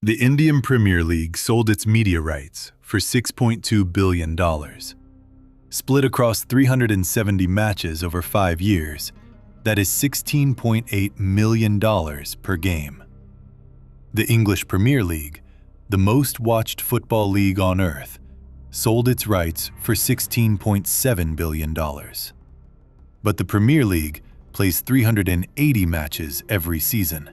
The Indian Premier League sold its media rights for $6.2 billion. Split across 370 matches over 5 years, that is $16.8 million per game. The English Premier League, the most watched football league on earth, sold its rights for $16.7 billion. But the Premier League plays 380 matches every season.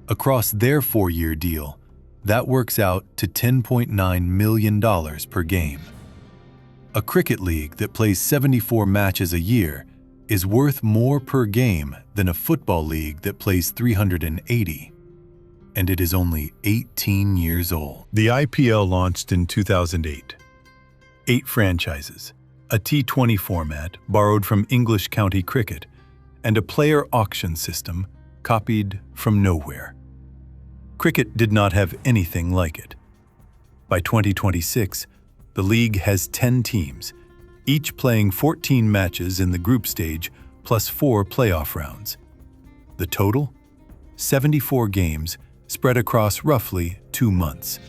Across their 4-year deal, that works out to $10.9 million per game. A cricket league that plays 74 matches a year is worth more per game than a football league that plays 380. And it is only 18 years old. The IPL launched in 2008. 8 franchises, a T20 format borrowed from English county cricket, and a player auction system copied from nowhere. Cricket did not have anything like it. By 2026, the league has 10 teams, each playing 14 matches in the group stage plus 4 playoff rounds. The total? 74 games spread across roughly 2 months.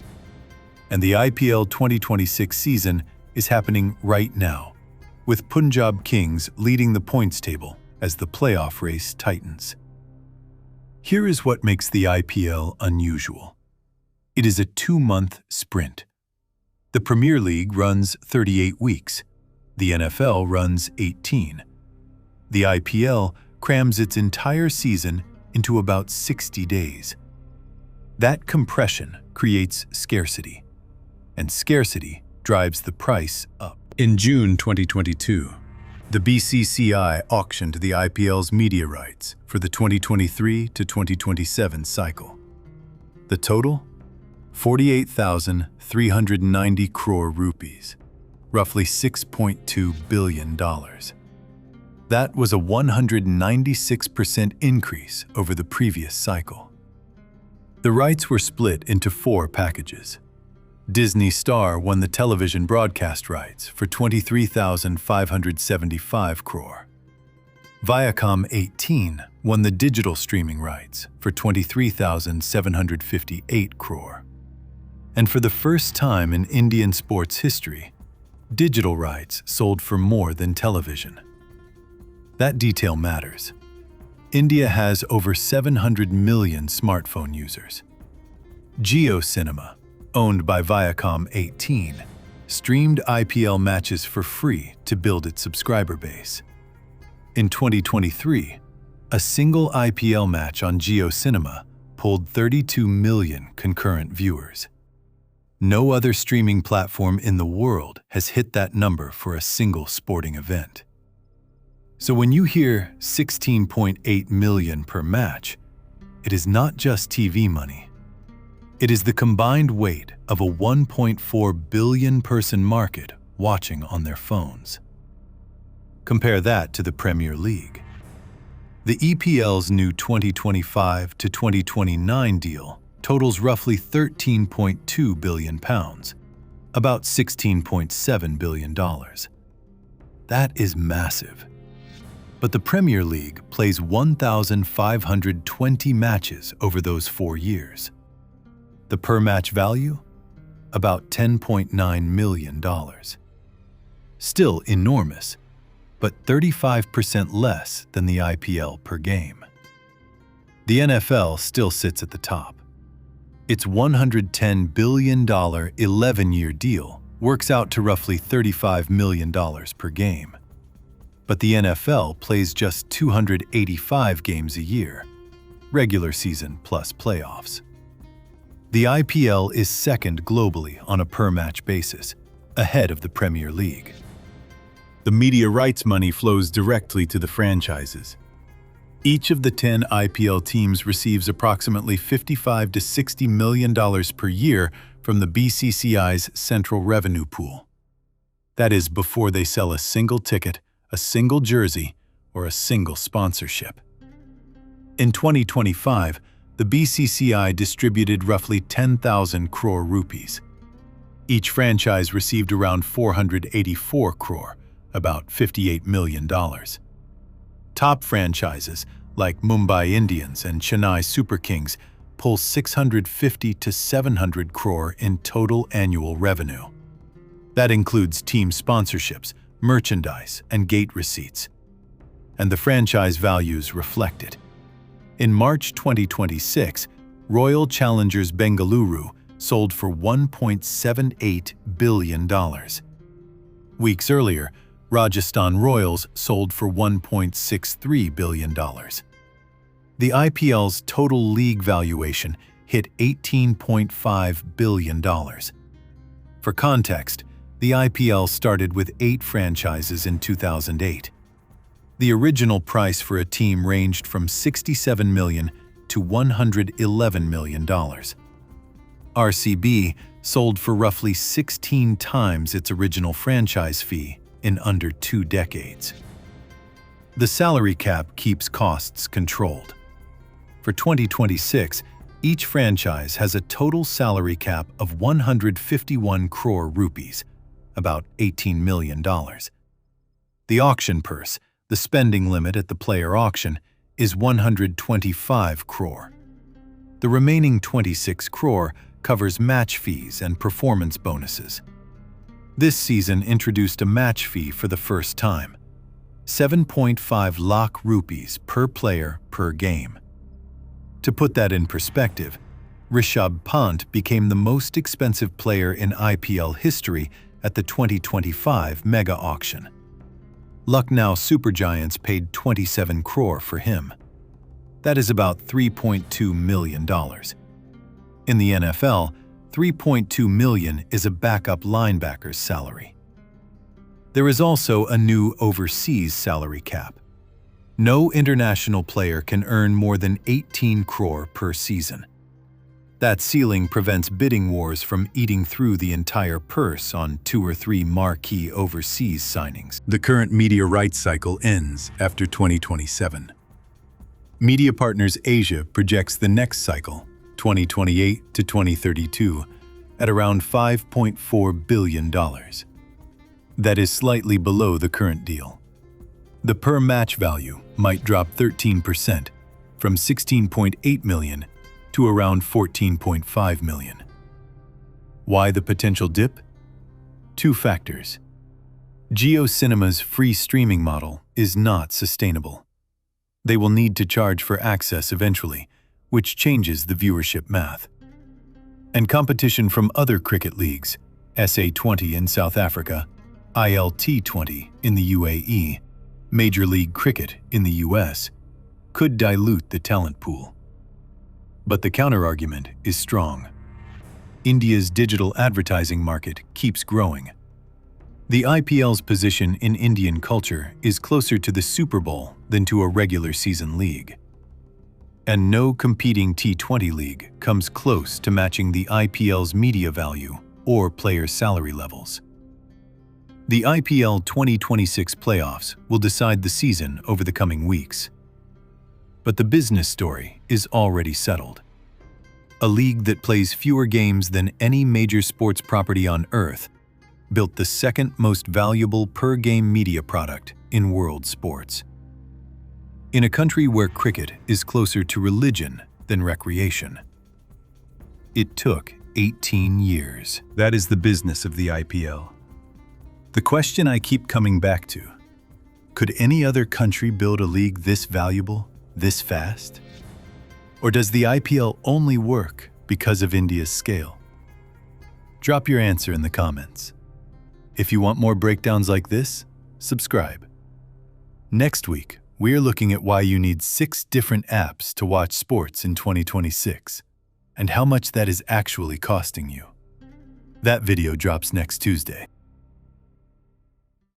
And the IPL 2026 season is happening right now, with Punjab Kings leading the points table as the playoff race tightens. Here is what makes the IPL unusual. It is a 2-month sprint. The Premier League runs 38 weeks. The NFL runs 18. The IPL crams its entire season into about 60 days. That compression creates scarcity, and scarcity drives the price up. In June 2022, the BCCI auctioned the IPL's media rights for the 2023 to 2027 cycle. The total? 48,390 crore rupees, roughly $6.2 billion. That was a 196% increase over the previous cycle. The rights were split into 4 packages. Disney Star won the television broadcast rights for 23,575 crore. Viacom 18 won the digital streaming rights for 23,758 crore. And for the first time in Indian sports history, digital rights sold for more than television. That detail matters. India has over 700 million smartphone users. JioCinema, owned by Viacom 18, streamed IPL matches for free to build its subscriber base. In 2023, a single IPL match on JioCinema pulled 32 million concurrent viewers. No other streaming platform in the world has hit that number for a single sporting event. So when you hear 16.8 million per match, it is not just TV money. It is the combined weight of a 1.4 billion person market watching on their phones. Compare that to the Premier League. The EPL's new 2025 to 2029 deal totals roughly £13.2 billion, about $16.7 billion. That is massive. But the Premier League plays 1,520 matches over those 4 years. The per-match value? About $10.9 million. Still enormous, but 35% less than the IPL per game. The NFL still sits at the top. Its $110 billion 11-year deal works out to roughly $35 million per game. But the NFL plays just 285 games a year, regular season plus playoffs. The IPL is second globally on a per-match basis, ahead of the Premier League. The media rights money flows directly to the franchises. Each of the 10 IPL teams receives approximately $55 to $60 million per year from the BCCI's central revenue pool. That is before they sell a single ticket, a single jersey, or a single sponsorship. In 2025, the BCCI distributed roughly 10,000 crore rupees. Each franchise received around 484 crore, about $58 million. Top franchises like Mumbai Indians and Chennai Super Kings pull 650 to 700 crore in total annual revenue. That includes team sponsorships, merchandise, and gate receipts. And the franchise values reflect it. In March 2026, Royal Challengers Bengaluru sold for $1.78 billion. Weeks earlier, Rajasthan Royals sold for $1.63 billion. The IPL's total league valuation hit $18.5 billion. For context, the IPL started with 8 franchises in 2008. The original price for a team ranged from $67 million to $111 million. RCB sold for roughly 16 times its original franchise fee in under 2 decades. The salary cap keeps costs controlled. For 2026, each franchise has a total salary cap of 151 crore rupees, about $18 million. The auction purse, the spending limit at the player auction, is 125 crore. The remaining 26 crore covers match fees and performance bonuses. This season introduced a match fee for the first time, 7.5 lakh rupees per player per game. To put that in perspective, Rishabh Pant became the most expensive player in IPL history at the 2025 mega auction. Lucknow Supergiants paid 27 crore for him. That is about $3.2 million. In the NFL, $3.2 million is a backup linebacker's salary. There is also a new overseas salary cap. No international player can earn more than 18 crore per season. That ceiling prevents bidding wars from eating through the entire purse on 2 or 3 marquee overseas signings. The current media rights cycle ends after 2027. Media Partners Asia projects the next cycle, 2028 to 2032, at around $5.4 billion. That is slightly below the current deal. The per-match value might drop 13%, from $16.8 million to around $14.5 million. Why the potential dip? 2 factors. JioCinema's free streaming model is not sustainable. They will need to charge for access eventually, which changes the viewership math. And competition from other cricket leagues, SA20 in South Africa, ILT20 in the UAE, Major League Cricket in the US, could dilute the talent pool. But the counterargument is strong. India's digital advertising market keeps growing. The IPL's position in Indian culture is closer to the Super Bowl than to a regular season league. And no competing T20 league comes close to matching the IPL's media value or player salary levels. The IPL 2026 playoffs will decide the season over the coming weeks. But the business story is already settled. A league that plays fewer games than any major sports property on Earth built the second most valuable per-game media product in world sports. In a country where cricket is closer to religion than recreation. It took 18 years. That is the business of the IPL. The question I keep coming back to: could any other country build a league this valuable, this fast? Or does the IPL only work because of India's scale? Drop your answer in the comments. If you want more breakdowns like this, subscribe. Next week, we're looking at why you need 6 different apps to watch sports in 2026, and how much that is actually costing you. That video drops next Tuesday.